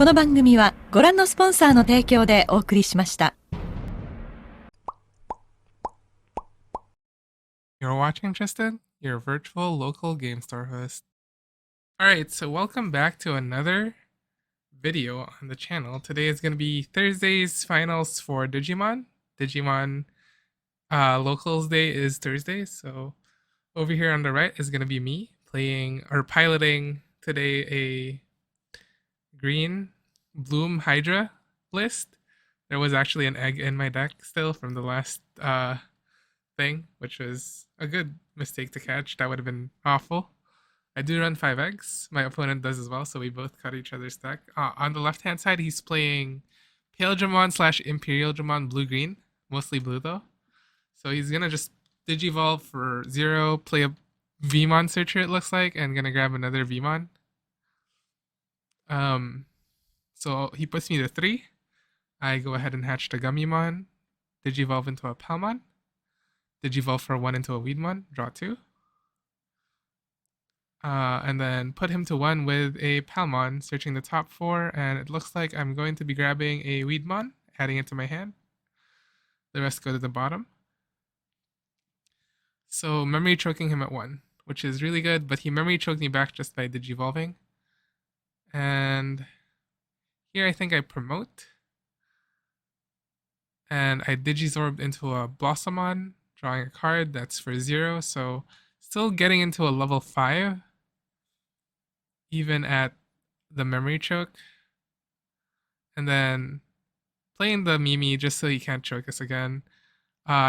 この番組はご覧のスポンサーの提供でお送りしました。You're watching Tristan, your virtual local game store host. Alright, so welcome back to another video on the channel. Today is going to be Thursday's finals for Digimon. Digimon Locals Day is Thursday, so over here on the right is going to be me playing or piloting today a green Bloom Hydra list. There was actually an egg in my deck still from the last thing, which was a good mistake to catch. That would have been awful. I do run 5 eggs. My opponent does as well, so we both cut each other's deck. On the left-hand side, he's playing Paildramon / Imperialdramon blue-green. Mostly blue, though. So he's going to just Digivolve for 0, play a Vmon Searcher, it looks like, and going to grab another Vmon. So he puts me to 3. I go ahead and hatch the Gummymon, Digivolve into a Palmon, Digivolve for 1 into a Weedmon, draw 2. And then put him to 1 with a Palmon, searching the top 4, and it looks like I'm going to be grabbing a Weedmon, adding it to my hand. The rest go to the bottom. So memory choking him at 1, which is really good, but he memory choked me back just by Digivolving. And here I think I promote. And I Digizorbed into a Blossomon, drawing a card that's for 0, so still getting into a level 5, even at the memory choke. And then playing the Mimi just so he can't choke us again.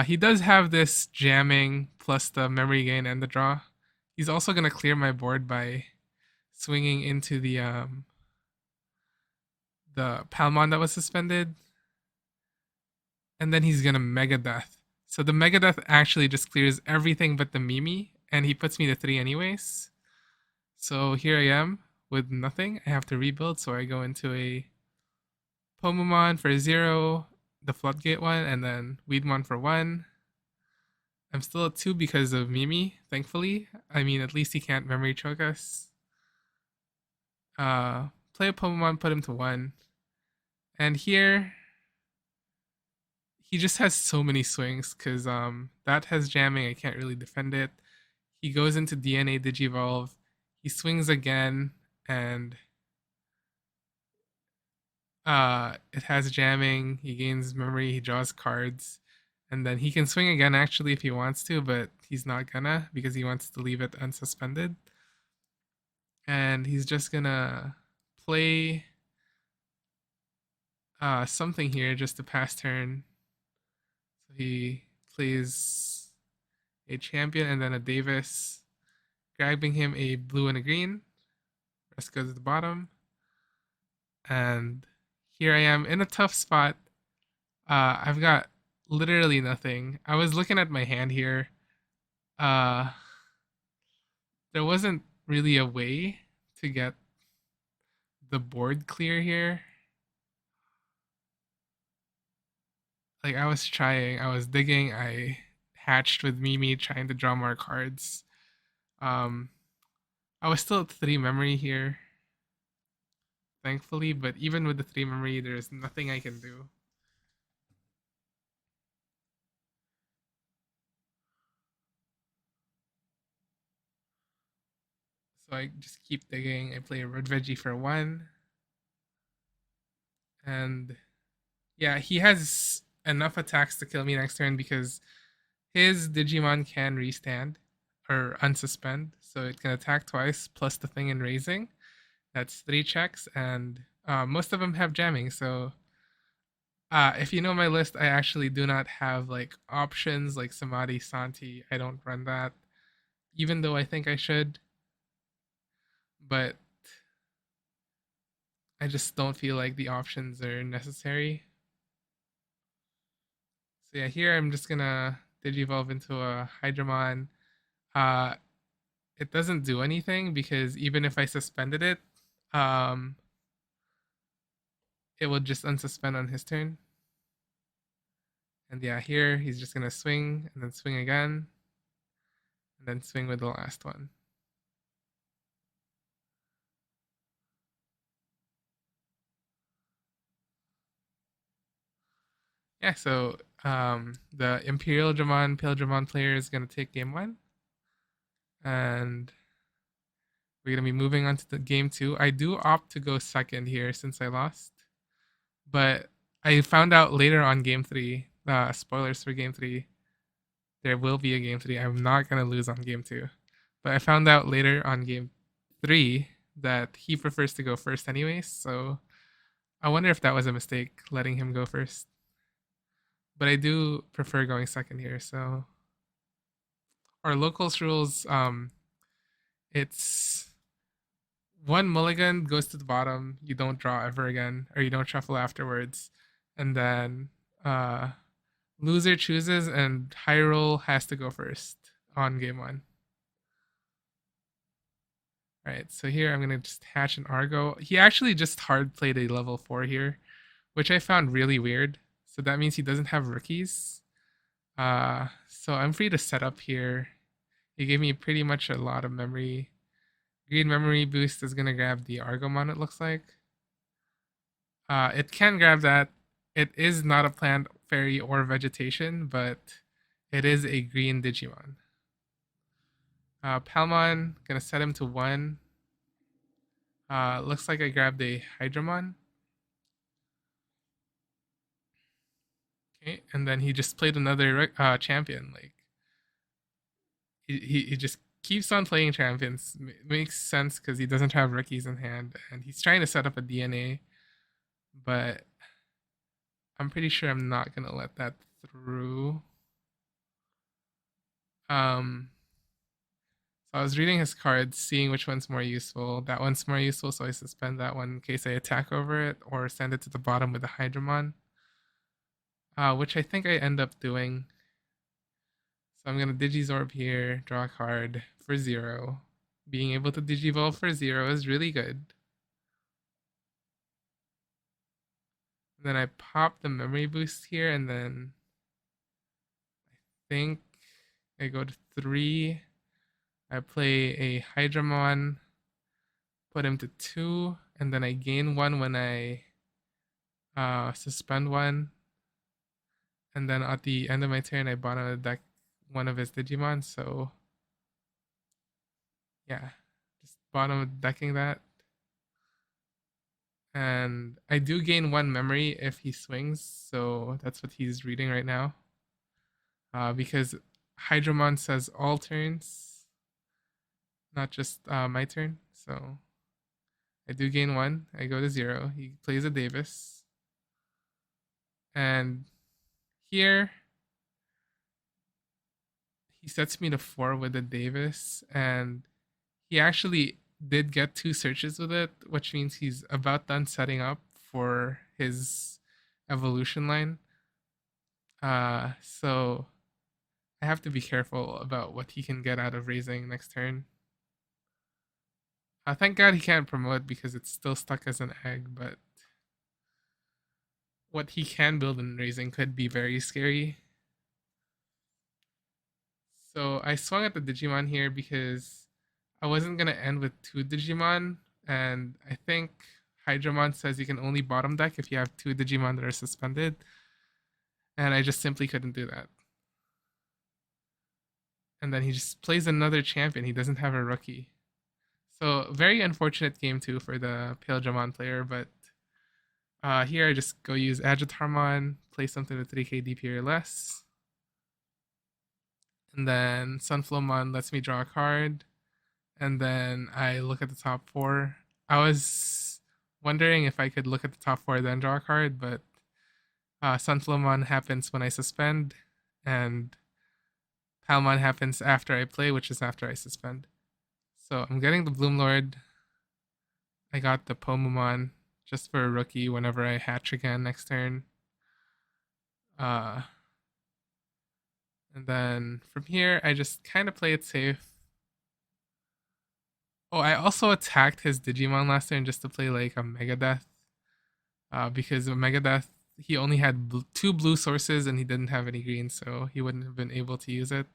He does have this jamming plus the memory gain and the draw. He's also going to clear my board by swinging into the Palmon that was suspended. And then he's going to Mega Death. So the Mega Death actually just clears everything but the Mimi, and he puts me to 3 anyways. So here I am with nothing. I have to rebuild, so I go into a Pomamon for 0, the Floodgate one, and then Weedmon for 1. I'm still at 2 because of Mimi, thankfully. I mean, at least he can't memory choke us. Play a Pomamon, put him to 1. And here, he just has so many swings because that has jamming. I can't really defend it. He goes into DNA Digivolve. He swings again, and it has jamming. He gains memory. He draws cards, and then he can swing again actually if he wants to, but he's not gonna because he wants to leave it unsuspended. And he's just gonna play something here just to pass turn. So he plays a champion and then a Davis, grabbing him a blue and a green. Rest goes to the bottom. And here I am in a tough spot. I've got literally nothing. I was looking at my hand here. There wasn't really a way to get the board clear here. Like, I was trying, I was digging, I hatched with Mimi trying to draw more cards. I was still at 3 memory here, thankfully, but even with the 3 memory, there's nothing I can do. So I just keep digging. I play a Red Veggie for 1. And yeah, he has enough attacks to kill me next turn because his Digimon can restand or unsuspend. So it can attack twice plus the thing in raising. That's 3 checks, and most of them have jamming. So if you know my list, I actually do not have like options like Samadhi, Santi. I don't run that, even though I think I should. But I just don't feel like the options are necessary. So yeah, here I'm just gonna Digivolve into a Hydramon. It doesn't do anything because even if I suspended it, it will just unsuspend on his turn. And yeah, here he's just gonna swing and then swing again, and then swing with the last one. yeah, so the Imperial Dramon Paildramon player is gonna take game 1, and we're gonna be moving on to the game 2. I do opt to go second here since I lost, but I found out later on game 3. Spoilers for game 3. There will be a game 3. I'm not gonna lose on game 2, but I found out later on game 3 that he prefers to go first anyways. So I wonder if that was a mistake letting him go first. But I do prefer going second here. So our locals rules, it's one mulligan goes to the bottom. You don't draw ever again, or you don't shuffle afterwards, and then loser chooses, and high roll has to go first on game 1. All right, so here I'm gonna just hatch an Argo. He actually just hard played a level 4 here, which I found really weird. So that means he doesn't have rookies. So I'm free to set up here. He gave me pretty much a lot of memory. Green memory boost is gonna grab the Argomon, it looks like. It can grab that. It is not a plant, fairy, or vegetation, but it is a green Digimon. Palmon, gonna set him to 1. Looks like I grabbed a Hydramon. Okay, and then he just played another champion. Like he just keeps on playing champions. Makes sense because he doesn't have rookies in hand, and he's trying to set up a DNA. But I'm pretty sure I'm not gonna let that through. So I was reading his cards, seeing which one's more useful. That one's more useful, so I suspend that one in case I attack over it or send it to the bottom with the Hydramon. Which I think I end up doing. So I'm gonna Digizorb here, draw a card for 0. Being able to Digivolve for 0 is really good. And then I pop the memory boost here, and then I think I go to 3. I play a Hydramon, put him to 2, and then I gain 1 when I suspend 1. And then at the end of my turn, I bottom of the deck one of his Digimon. So yeah, just bottom decking that. And I do gain 1 memory if he swings, so that's what he's reading right now. Because Hydramon says all turns, not just my turn. So I do gain 1. I go to 0. He plays a Davis. And here he sets me to 4 with the Davis, and he actually did get 2 searches with it, which means he's about done setting up for his evolution line. So I have to be careful about what he can get out of raising next turn. Thank God he can't promote because it's still stuck as an egg, but what he can build in raising could be very scary. So I swung at the Digimon here because I wasn't going to end with 2 Digimon, and I think Hydramon says you can only bottom deck if you have 2 Digimon that are suspended, and I just simply couldn't do that. And then he just plays another champion. He doesn't have a rookie. So very unfortunate game 2 for the Paildramon player, but here I just go use Agitarmon, play something with 3k DP or less. And then Sunflowmon lets me draw a card. And then I look at the top 4. I was wondering if I could look at the top 4 then draw a card, but Sunflowmon happens when I suspend, and Palmon happens after I play, which is after I suspend. So I'm getting the Bloomlord. I got the Pomamon just for a rookie whenever I hatch again next turn. And then from here, I just kind of play it safe. Oh, I also attacked his Digimon last turn just to play like a Megadeth. Because a Megadeth, he only had 2 blue sources and he didn't have any green, so he wouldn't have been able to use it.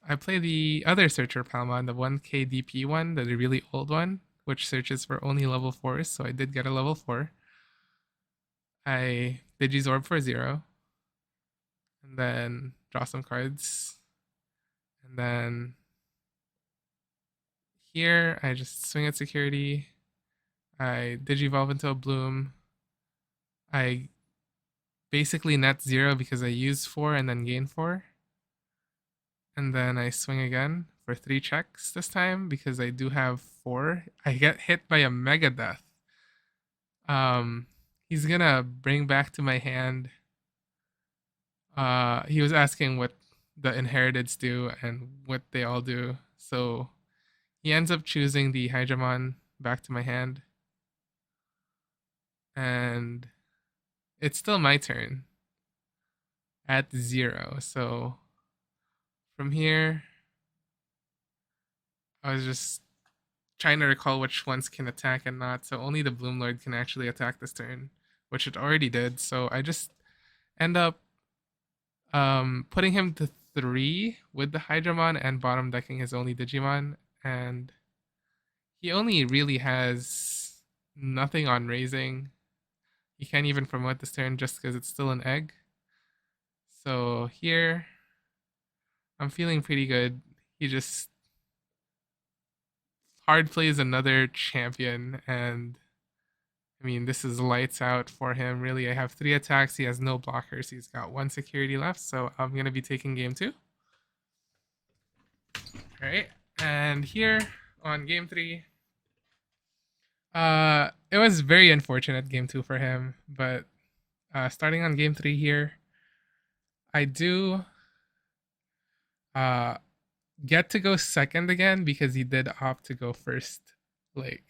I play the other Searcher Palmon, the 1k DP one, the really old one, which searches for only level 4s, so I did get a level 4. I Digizorb for 0. And then draw some cards. And then here, I just swing at security. I Digivolve into a Bloom. I basically net 0 because I use 4 and then gain 4. And then I swing again for 3 checks this time because I do have 4. I get hit by a Mega Death. He's gonna bring back to my hand. He was asking what the Inheriteds do and what they all do. So he ends up choosing the Hydramon back to my hand. And it's still my turn at 0. So from here, I was just trying to recall which ones can attack and not. So only the Bloomlord can actually attack this turn, which it already did. So I just end up putting him to 3 with the Hydramon and bottom decking his only Digimon. And he only really has nothing on raising. He can't even promote this turn just because it's still an egg. So here, I'm feeling pretty good. He just hard plays another champion, and I mean, this is lights out for him. Really, I have 3 attacks. He has no blockers. He's got 1 security left, so I'm gonna be taking game 2. All right, and here on game 3, it was very unfortunate game 2 for him, but starting on game 3 here, I do uh get to go second again because he did opt to go first. Like,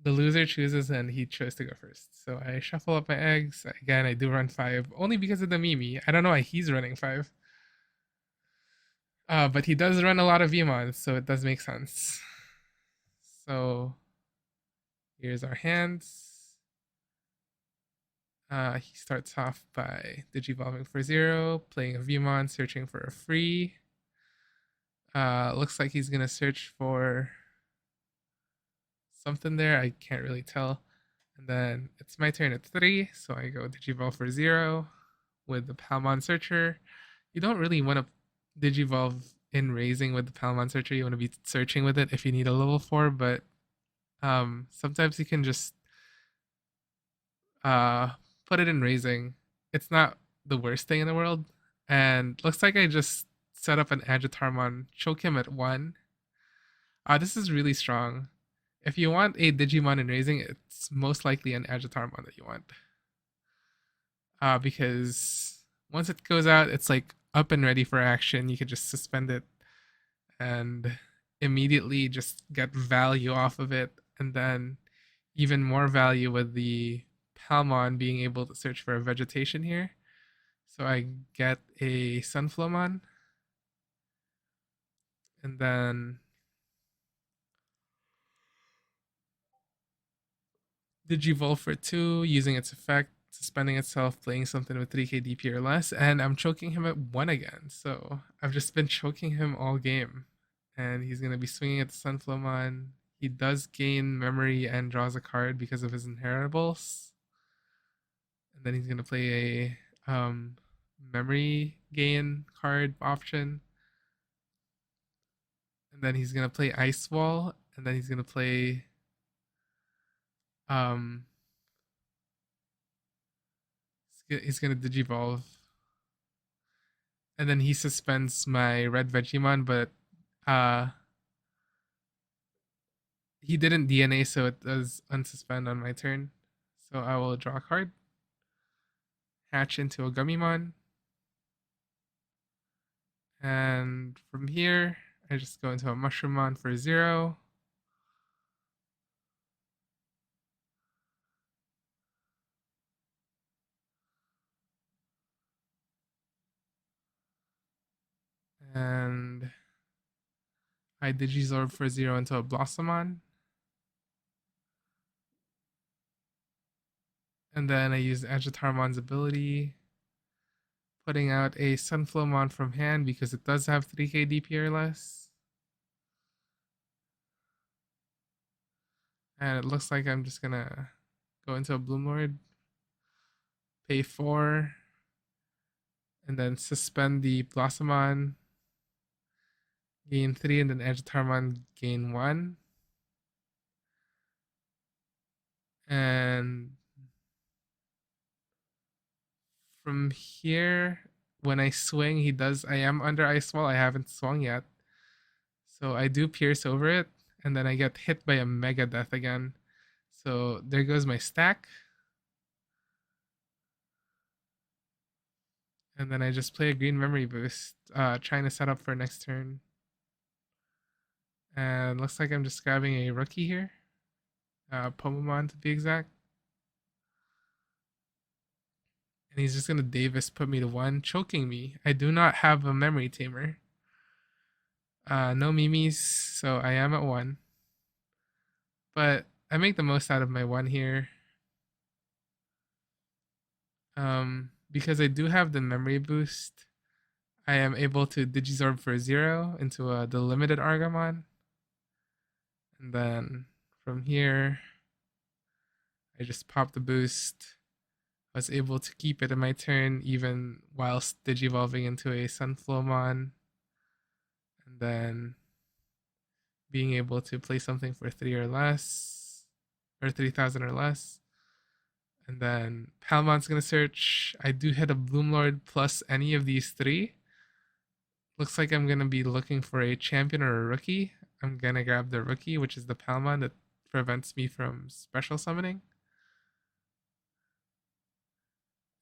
the loser chooses and he chose to go first. So I shuffle up my eggs. Again, I do run 5 only because of the Mimi. I don't know why he's running 5. But he does run a lot of Vmons, so it does make sense. So here's our hands. He starts off by Digivolving for 0, playing a Vmon, searching for a free. Looks like he's gonna search for something there. I can't really tell. And then it's my turn at 3, so I go Digivolve for 0 with the Palmon Searcher. You don't really want to Digivolve in raising with the Palmon Searcher. You want to be searching with it if you need a level 4, but sometimes you can just put it in raising. It's not the worst thing in the world. And looks like I just set up an Agitarmon, choke him at 1. This is really strong. If you want a Digimon in raising, it's most likely an Agitarmon that you want. Because once it goes out, it's like up and ready for action. You could just suspend it and immediately just get value off of it. And then even more value with the Palmon being able to search for a vegetation here. So I get a Sunflowmon. And then Digivolve for 2, using its effect, suspending itself, playing something with 3k DP or less, and I'm choking him at 1 again. So I've just been choking him all game. And he's going to be swinging at the Sunflowmon. He does gain memory and draws a card because of his inheritables. And then he's going to play a memory gain card option. And then he's going to play Ice Wall. And then he's going to play he's gonna Digivolve. And then he suspends my red Vegemon, but he didn't DNA, so it does unsuspend on my turn. So I will draw a card. Hatch into a Gummymon. And from here, I just go into a Mushroomon for 0. And I Digizorb for 0 into a Blossomon. And then I use Agitarmon's ability, putting out a Sunflowmon from hand because it does have 3k DP or less. And it looks like I'm just gonna go into a Bloomlord. pay 4, and then suspend the Blossomon, gain 3, and then Edgetarmon, gain 1. And from here, when I swing, I am under Ice Wall. I haven't swung yet. So I do pierce over it, and then I get hit by a Mega Death again. So there goes my stack. And then I just play a green memory boost, trying to set up for next turn. And looks like I'm just grabbing a rookie here. Pomamon to be exact. And he's just gonna Davis put me to 1, choking me. I do not have a memory tamer. No Mimis, so I am at 1. But I make the most out of my 1 here. Because I do have the memory boost, I am able to Digizorb for 0 into the limited Argamon. And then from here, I just pop the boost. I was able to keep it in my turn even whilst Digivolving into a Sunflowmon. And then being able to play something for 3 or less, or 3,000 or less. And then Palmon's gonna search. I do hit a Bloomlord plus any of these 3. Looks like I'm gonna be looking for a champion or a rookie. I'm gonna grab the rookie, which is the Palmon that prevents me from special summoning.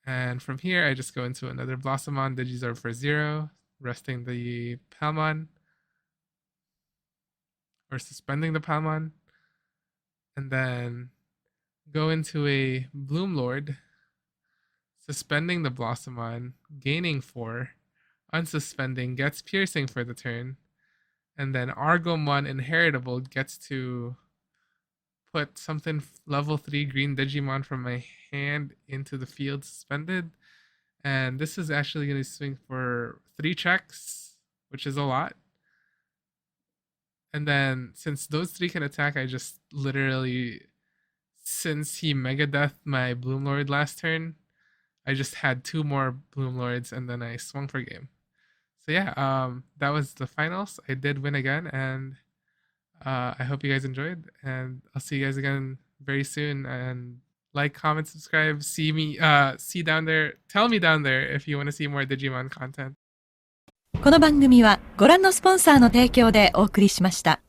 And from here, I just go into another Blossomon, Digizorb for 0, resting the Palmon, or suspending the Palmon, and then go into a Bloomlord, suspending the Blossomon, gaining 4, unsuspending, gets piercing for the turn, and then Argomon Inheritable gets to put something level 3 green Digimon from my hand into the field suspended. And this is actually going to swing for 3 checks, which is a lot. And then since those 3 can attack, I just literally, since he Mega Deathed my Bloomlord last turn, I just had 2 more Bloomlords and then I swung for game. So yeah, that was the finals. I did win again, and I hope you guys enjoyed, and I'll see you guys again very soon. And like, comment, subscribe. See down there. Tell me down there if you want to see more Digimon content. この番組はご覧のスポンサーの提供でお送りしました。